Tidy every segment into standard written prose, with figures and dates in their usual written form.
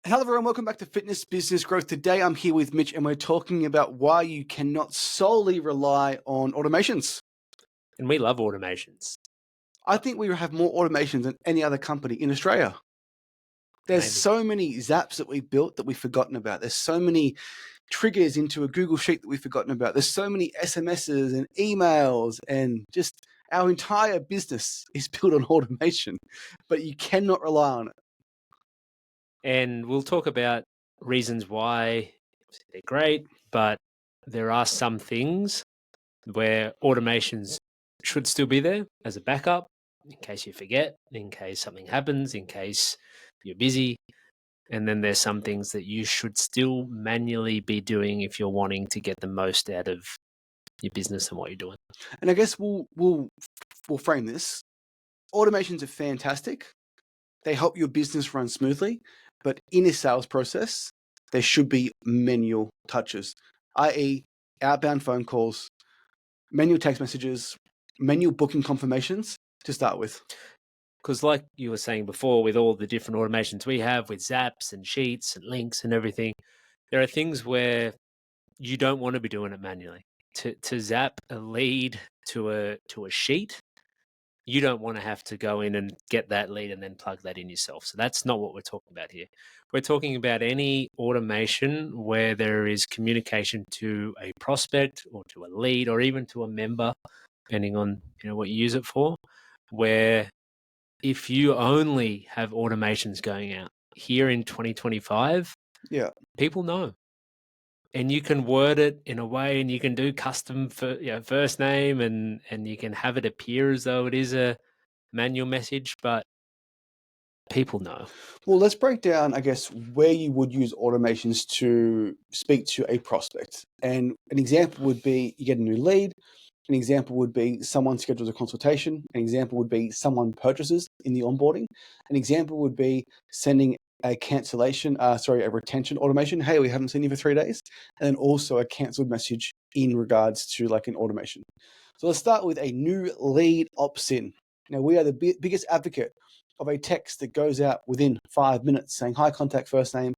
Hello, everyone. Welcome back to Fitness Business Growth. Today, I'm here with Mitch, and we're talking about why you cannot solely rely on automations. And we love automations. I think we have more automations than any other company in Australia. There's Maybe. so many zaps that we've built that we've forgotten about. There's so many triggers into a Google Sheet that we've forgotten about. There's so many SMSs and emails, and just our entire business is built on automation, but you cannot rely on it. And we'll talk about reasons why they're great, but there are some things where automations should still be there as a backup in case you forget, in case something happens, in case you're busy. And then there's some things that you should still manually be doing if you're wanting to get the most out of your business and what you're doing. And I guess we'll frame this. Automations are fantastic. They help your business run smoothly, but in a sales process, there should be manual touches, i.e., outbound phone calls, manual text messages, manual booking confirmations to start with. Because like you were saying before, with all the different automations we have with Zaps and Sheets and links and everything, there are things where you don't want to be doing it manually. To zap a lead to a sheet, you don't want to have to go in and get that lead and then plug that in yourself. So that's not what we're talking about here. We're talking about any automation where there is communication to a prospect or to a lead or even to a member, depending on what you use it for, where if you only have automations going out here in 2025, Yeah. people know. And you can word it in a way, and you can do custom for first name, and you can have it appear as though it is a manual message, but people know. Well, let's break down, I guess, where you would use automations to speak to a prospect. And an example would be you get a new lead. An example would be someone schedules a consultation. An example would be someone purchases in the onboarding. An example would be sending a a retention automation. Hey, we haven't seen you for 3 days. And then also a canceled message in regards to like an automation. So let's start with a new lead opt-in. Now, we are the biggest advocate of a text that goes out within 5 minutes saying, hi, contact first name.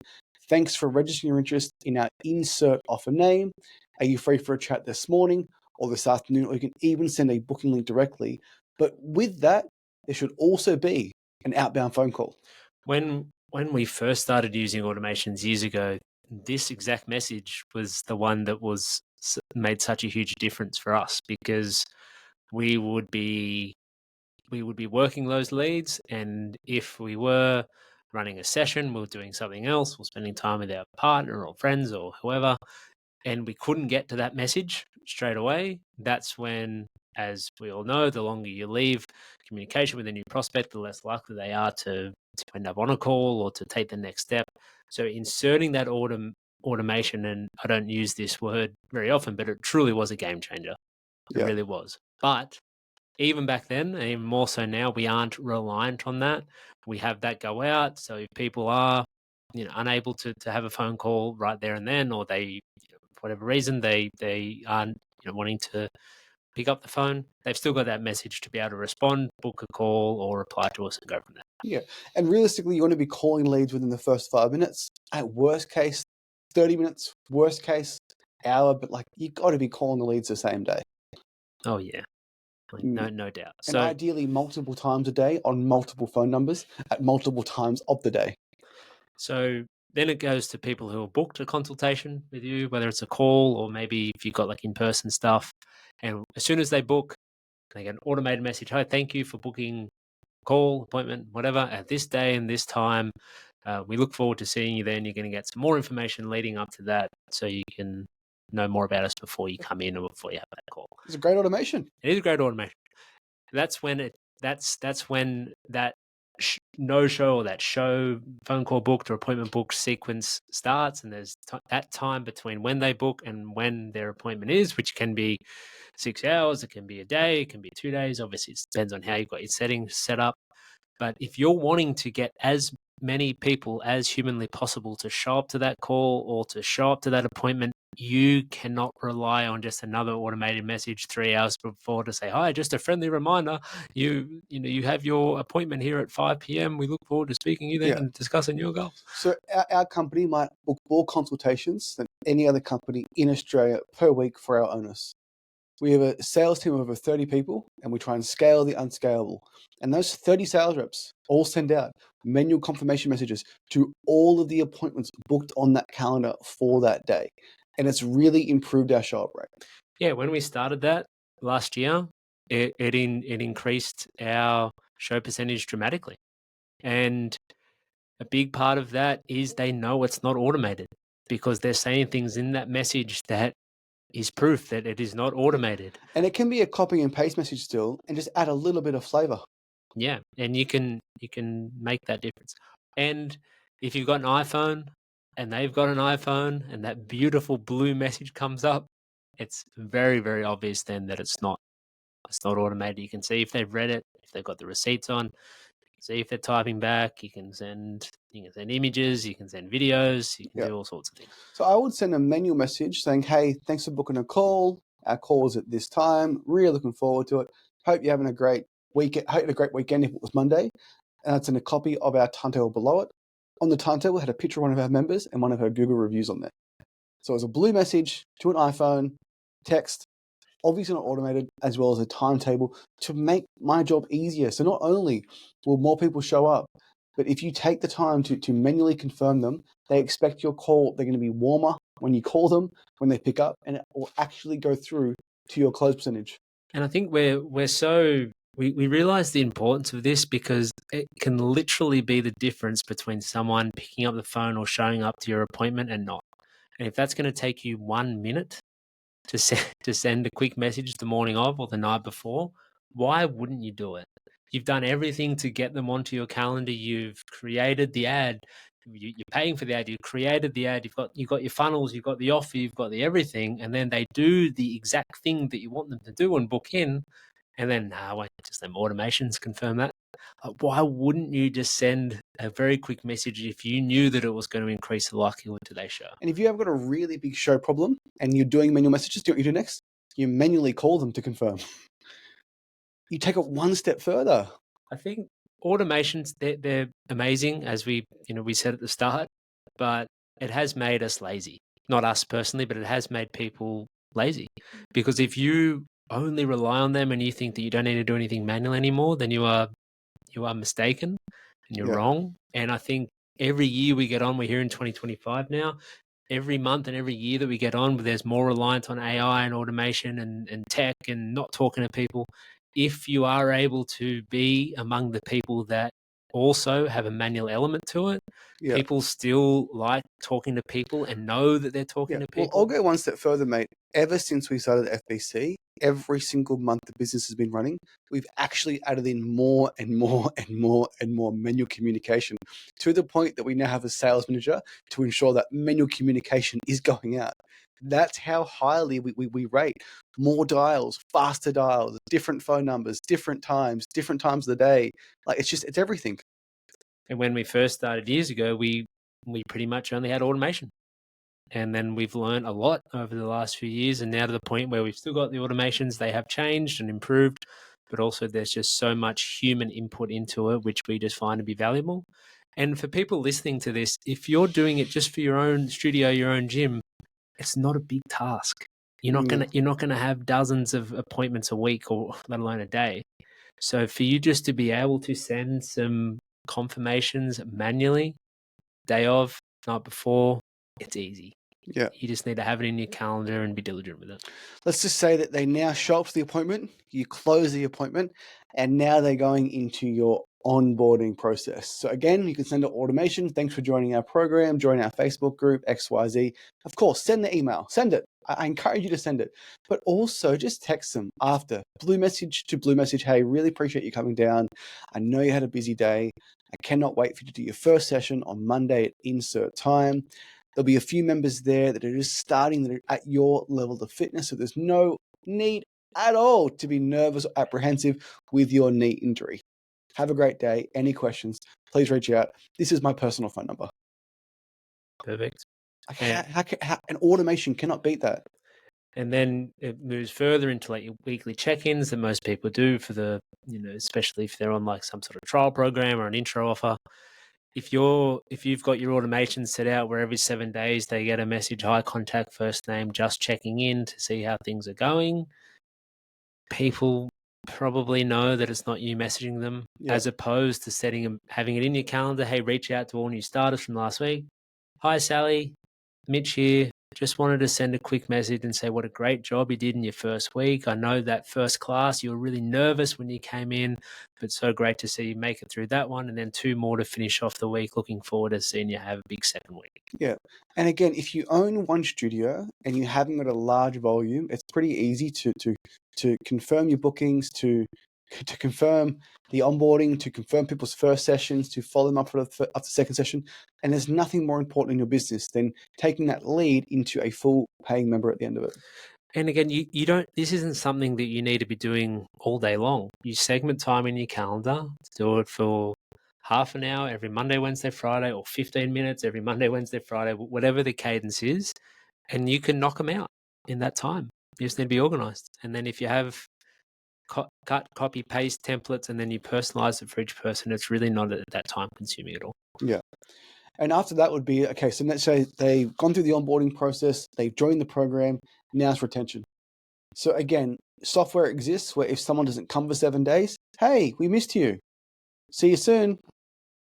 Thanks for registering your interest in our insert offer name. Are you free for a chat this morning or this afternoon? Or you can even send a booking link directly. But with that, there should also be an outbound phone call. When we first started using automations years ago, this exact message was the one that made such a huge difference for us, because we would be working those leads, and if we were running a session, we were doing something else, we're spending time with our partner or friends or whoever, and we couldn't get to that message straight away, that's when, as we all know, the longer you leave communication with a new prospect, the less likely they are to end up on a call or to take the next step. So inserting that automation, and I don't use this word very often, but it truly was a game changer. It really was. But even back then, and even more so now, we aren't reliant on that. We have that go out. So if people are, unable to have a phone call right there and then, or they, for whatever reason, they aren't, wanting to pick up the phone, they've still got that message to be able to respond, book a call, or reply to us and go from there. Yeah. And realistically, you want to be calling leads within the first 5 minutes. At worst case, 30 minutes, worst case, hour, but like you got to be calling the leads the same day. Oh yeah. No doubt. And So ideally multiple times a day on multiple phone numbers at multiple times of the day. So then it goes to people who have booked a consultation with you, whether it's a call or maybe if you've got like in-person stuff. And as soon as they book, they get an automated message. Hi, thank you for booking call, appointment, whatever, at this day and this time. We look forward to seeing you then. You're going to get some more information leading up to that so you can know more about us before you come in or before you have that call. It's a great automation. It is a great automation. That's when that no-show or that show phone call booked or appointment booked sequence starts, and there's that time between when they book and when their appointment is, which can be 6 hours, it can be a day, it can be 2 days. Obviously, it depends on how you've got your settings set up. But if you're wanting to get as many people as humanly possible to show up to that call or to show up to that appointment you cannot rely on just another automated message 3 hours before to say, "Hi, just a friendly reminder, you have your appointment here at 5 p.m. We look forward to speaking to you then Yeah. and discussing your goals." So our company might book more consultations than any other company in Australia per week for our owners. We have a sales team of over 30 people, and we try and scale the unscalable. And those 30 sales reps all send out manual confirmation messages to all of the appointments booked on that calendar for that day. And it's really improved our show up rate. Yeah, when we started that last year, it increased our show percentage dramatically. And a big part of that is they know it's not automated because they're saying things in that message that is proof that it is not automated. And it can be a copy and paste message still, and just add a little bit of flavor. Yeah, and you can make that difference. And if you've got an iPhone and they've got an iPhone and that beautiful blue message comes up, it's very, very obvious then that it's not automated. You can see if they've read it, if they've got the receipts on, see if they're typing back. You can send images, you can send videos, you can Yeah. do all sorts of things. So I would send a manual message saying, "Hey, thanks for booking a call. Our call is at this time. Really looking forward to it. Hope you're having a great weekend. Hope you had a great weekend if it was Monday." And I'd send a copy of our timetable below it. On the timetable, it had a picture of one of our members and one of her Google reviews on there. So it was a blue message to an iPhone, text, obviously not automated, as well as a timetable to make my job easier. So not only will more people show up, but if you take the time to manually confirm them, they expect your call. They're going to be warmer when you call them, when they pick up, and it will actually go through to your close percentage. And I think we realize the importance of this because it can literally be the difference between someone picking up the phone or showing up to your appointment and not. And if that's going to take you 1 minute to send a quick message the morning of or the night before, why wouldn't you do it? You've done everything to get them onto your calendar. You've created the ad. You're paying for the ad. You've created the ad. You've got your funnels. You've got the offer. You've got the everything. And then they do the exact thing that you want them to do and book in. And then, wait, just them automations confirm that. Why wouldn't you just send a very quick message if you knew that it was going to increase the likelihood today's show? And if you have got a really big show problem and you're doing manual messages, do you know what you do next? You manually call them to confirm. You take it one step further. I think automations they're amazing, as we said at the start, but it has made us lazy. Not us personally, but it has made people lazy. Because if you only rely on them and you think that you don't need to do anything manual anymore, then you are mistaken and you're wrong. And I think every year we get on, we're here in 2025 now. Every month and every year that we get on, there's more reliance on AI and automation and tech and not talking to people. If you are able to be among the people that also have a manual element to it, people still like talking to people and know that they're talking to people. Well, I'll go one step further, mate. Ever since we started FBC, every single month the business has been running, we've actually added in more and more and more and more manual communication to the point that we now have a sales manager to ensure that manual communication is going out. That's how highly we rate more dials, faster dials, different phone numbers, different times of the day. Like it's everything. And when we first started years ago, we pretty much only had automation. And then we've learned a lot over the last few years, and now to the point where we've still got the automations. They have changed and improved, but also there's just so much human input into it, which we just find to be valuable. And for people listening to this, if you're doing it just for your own studio, your own gym, it's not a big task. You're not gonna have dozens of appointments a week, or let alone a day. So for you just to be able to send some confirmations manually, day of, night before, it's easy. Yeah. You just need to have it in your calendar and be diligent with it. Let's just say that they now show up to the appointment, you close the appointment, and now they're going into your onboarding process. So again, you can send an automation. Thanks for joining our program, join our Facebook group, XYZ. Of course, send the email, send it. I encourage you to send it, but also just text them after. Blue message to blue message. Hey, really appreciate you coming down. I know you had a busy day. I cannot wait for you to do your first session on Monday at insert time. There'll be a few members there that are just starting, that are at your level of fitness. So there's no need at all to be nervous or apprehensive with your knee injury. Have a great day. Any questions, please reach out. This is my personal phone number. Perfect. Like And, an automation cannot beat that. and then it moves further into like your weekly check-ins that most people do for the, especially if they're on like some sort of trial program or an intro offer. If you've got your automation set out where every 7 days they get a message, hi, contact first name, just checking in to see how things are going, people probably know that it's not you messaging them, as opposed to having it in your calendar. Hey, reach out to all new starters from last week. Hi, Sally, Mitch here. Just wanted to send a quick message and say what a great job you did in your first week. I know that first class, you were really nervous when you came in, but so great to see you make it through that one. And then 2 more to finish off the week. Looking forward to seeing you have a big second week. Yeah. And again, if you own one studio and you haven't got a large volume, it's pretty easy to confirm your bookings, to confirm the onboarding, to confirm people's first sessions, to follow them up for the second session. And there's nothing more important in your business than taking that lead into a full paying member at the end of it. And again, you don't, this isn't something that you need to be doing all day long. You segment time in your calendar, do it for half an hour every Monday, Wednesday, Friday, or 15 minutes every Monday, Wednesday, Friday, whatever the cadence is, and you can knock them out in that time. You just need to be organized. And then if you have cut, copy, paste templates, and then you personalize it for each person, it's really not at that time consuming at all. Yeah. And after that would be, okay, so let's say they've gone through the onboarding process, they've joined the program, now it's retention. So again, software exists where if someone doesn't come for 7 days, hey, we missed you. See you soon.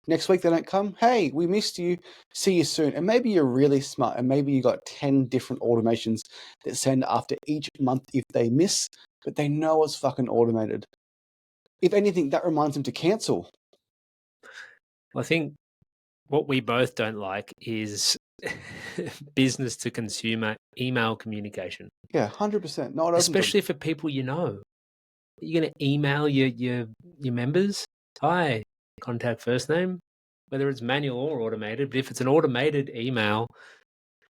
Next week they don't come, hey, we missed you. See you soon. And maybe you're really smart and maybe you got 10 different automations that send after each month if they miss, but they know it's fucking automated. If anything, that reminds them to cancel. I think what we both don't like is business to consumer email communication. Yeah, 100%. Not especially for people you know. You're going to email your members, hi, contact first name, whether it's manual or automated. But if it's an automated email,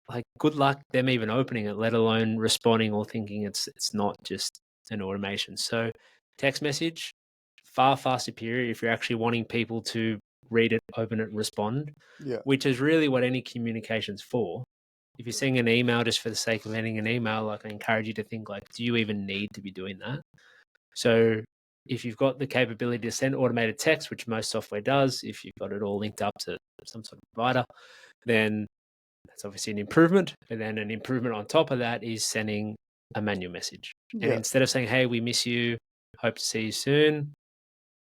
like good luck them even opening it, let alone responding or thinking it's not just an automation. So text message, far superior if you're actually wanting people to read it, open it, and respond. Yeah. Which is really what any communication's for. If you're sending an email just for the sake of sending an email, like I encourage you to think like, do you even need to be doing that? So if you've got the capability to send automated text, which most software does, if you've got it all linked up to some sort of provider, then that's obviously an improvement. But then an improvement on top of that is sending a manual message. And instead of saying, hey, we miss you, hope to see you soon,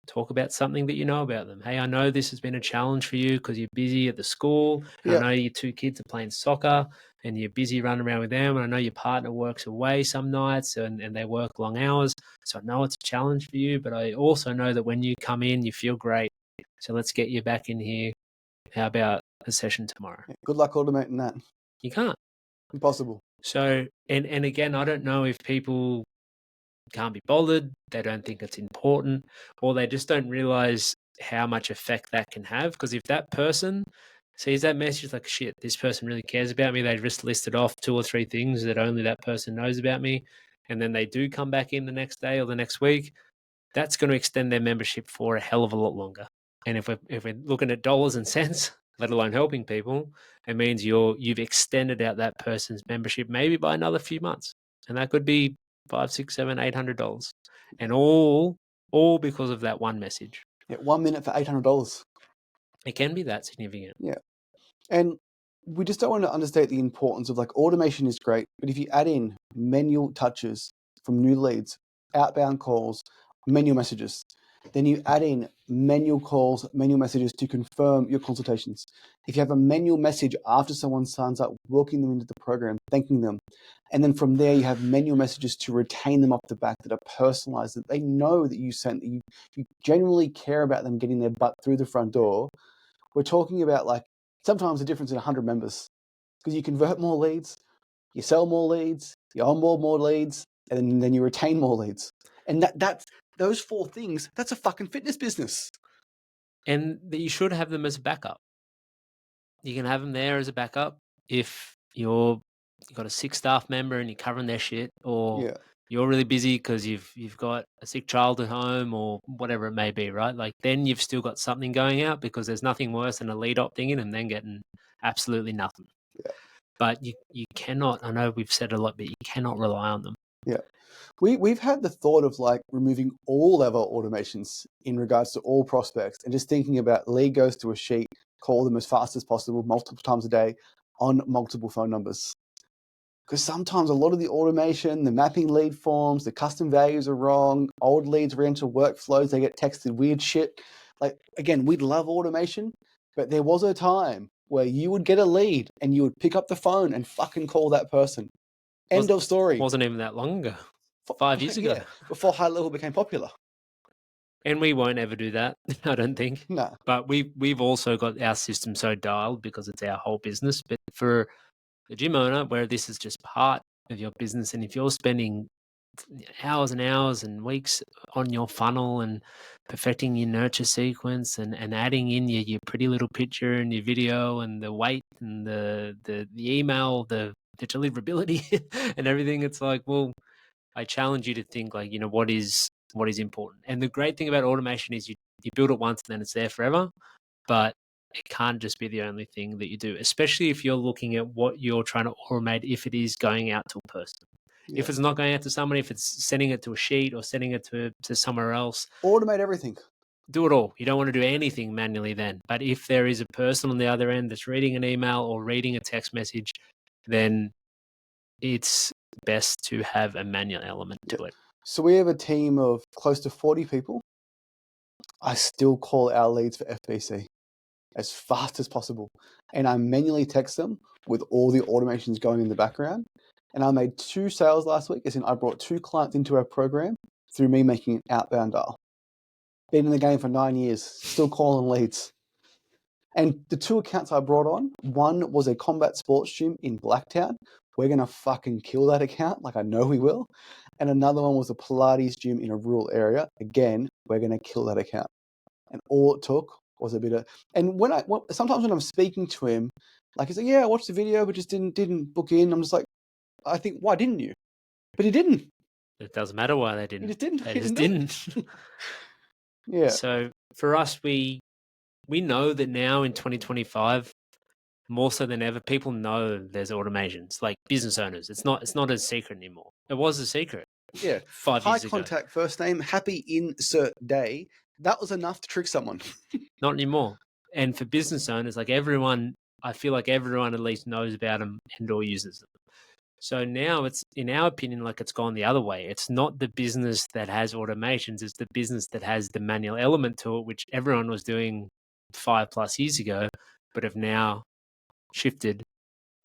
talk about something that you know about them. Hey, I know this has been a challenge for you because you're busy at the school. And I know your 2 kids are playing soccer and you're busy running around with them. And I know your partner works away some nights and they work long hours. So I know it's a challenge for you, but I also know that when you come in, you feel great. So let's get you back in here. How about a session tomorrow? Good luck automating that. You can't. Impossible. So, and again, I don't know if people can't be bothered, they don't think it's important, or they just don't realize how much effect that can have. Because if that person sees that message like, shit, this person really cares about me, they just listed off 2 or 3 things that only that person knows about me, and then they do come back in the next day or the next week, that's going to extend their membership for a hell of a lot longer. And if we're looking at dollars and cents, let alone helping people, it means you've extended out that person's membership maybe by another few months, and that could be $500, $600, $700, $800, and all because of that one message. Yeah, 1 minute for $800. It can be that significant. Yeah, and we just don't want to understate the importance of like automation is great, but if you add in manual touches from new leads, outbound calls, manual messages, then you add in manual calls, manual messages to confirm your consultations. If you have a manual message after someone signs up, welcoming them into the program, thanking them, and then from there you have manual messages to retain them off the back that are personalized, that they know that you sent, that you genuinely care about them getting their butt through the front door. We're talking about like sometimes a difference in 100 members because you convert more leads, you sell more leads, you onboard more leads, and then you retain more leads. And that's those 4 things, that's a fucking fitness business. And that you should have them as a backup. You can have them there as a backup if you've got a sick staff member and you're covering their shit, or you're really busy because you've got a sick child at home or whatever it may be, right? Like then you've still got something going out, because there's nothing worse than a lead opting in and then getting absolutely nothing. Yeah. but you cannot. I know we've said a lot, but you cannot rely on them. Yeah. We've had the thought of like removing all of our automations in regards to all prospects and just thinking about lead goes to a sheet, call them as fast as possible, multiple times a day on multiple phone numbers. Because sometimes a lot of the automation, the mapping lead forms, the custom values are wrong, old leads re-enter workflows, they get texted weird shit. Like, again, we'd love automation, but there was a time where you would get a lead and you would pick up the phone and fucking call that person. End of story. Wasn't even that long ago. 5 years ago. Yeah, before high level became popular. And we won't ever do that, I don't think. No. But we've also got our system so dialed because it's our whole business. But for the gym owner, where this is just part of your business, and if you're spending hours and hours and weeks on your funnel and perfecting your nurture sequence and adding in your pretty little picture and your video and the weight and the email, the deliverability and everything, it's like, well, I challenge you to think like, what is important. And the great thing about automation is you build it once and then it's there forever, but it can't just be the only thing that you do, especially if you're looking at what you're trying to automate, if it is going out to a person. Yeah. If it's not going out to someone, if it's sending it to a sheet or sending it to somewhere else. Automate everything. Do it all. You don't want to do anything manually then. But if there is a person on the other end that's reading an email or reading a text message, then it's best to have a manual element to it. So we have a team of close to 40 people. I still call our leads for FBC as fast as possible. And I manually text them with all the automations going in the background. And I made 2 sales last week, as in I brought 2 clients into our program through me making an outbound dial. Been in the game for 9 years, still calling leads. And the 2 accounts I brought on, one was a combat sports gym in Blacktown. We're going to fucking kill that account, like I know we will. And another one was a Pilates gym in a rural area. Again, we're going to kill that account. And all it took was a bit of, and sometimes when I'm speaking to him, like he's like, yeah, I watched the video, but just didn't book in. I'm just like, I think, why didn't you? But he didn't. It doesn't matter why they didn't. He just didn't. They just didn't. Yeah. So for us, we know that now in 2025, more so than ever, people know there's automations, like business owners. It's not a secret anymore. It was a secret. Yeah. 5 years ago. High contact first name, happy insert day. That was enough to trick someone. Not anymore. And for business owners, like everyone, I feel like everyone at least knows about them and or uses them. So now it's, in our opinion, like it's gone the other way. It's not the business that has automations, it's the business that has the manual element to it, which everyone was doing 5+ years ago, but have now shifted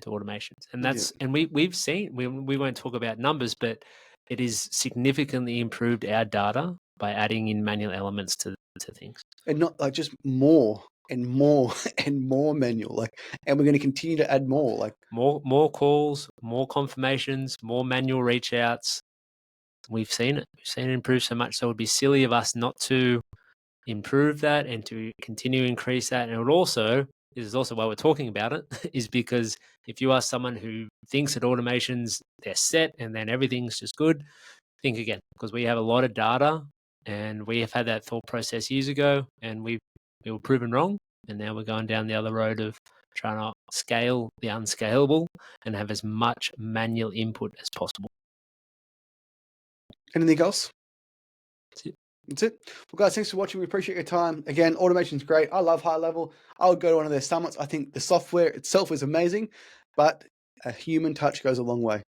to automations. And that's, and we've seen, we won't talk about numbers, but it is significantly improved our data by adding in manual elements to things. And not like just more and more and more manual, like, and we're going to continue to add more, like more calls, more confirmations, more manual reach outs. We've seen it improve so much. So it would be silly of us not to improve that and to continue to increase that. And it would also, this is also why we're talking about it, is because if you are someone who thinks that automations, they're set and then everything's just good, think again, because we have a lot of data and we have had that thought process years ago and we were proven wrong. And now we're going down the other road of trying to scale the unscalable and have as much manual input as possible. Anything else? That's it. Well, guys, thanks for watching. We appreciate your time. Again, automation's great. I love High Level. I would go to one of their summits. I think the software itself is amazing, but a human touch goes a long way.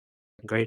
Agreed.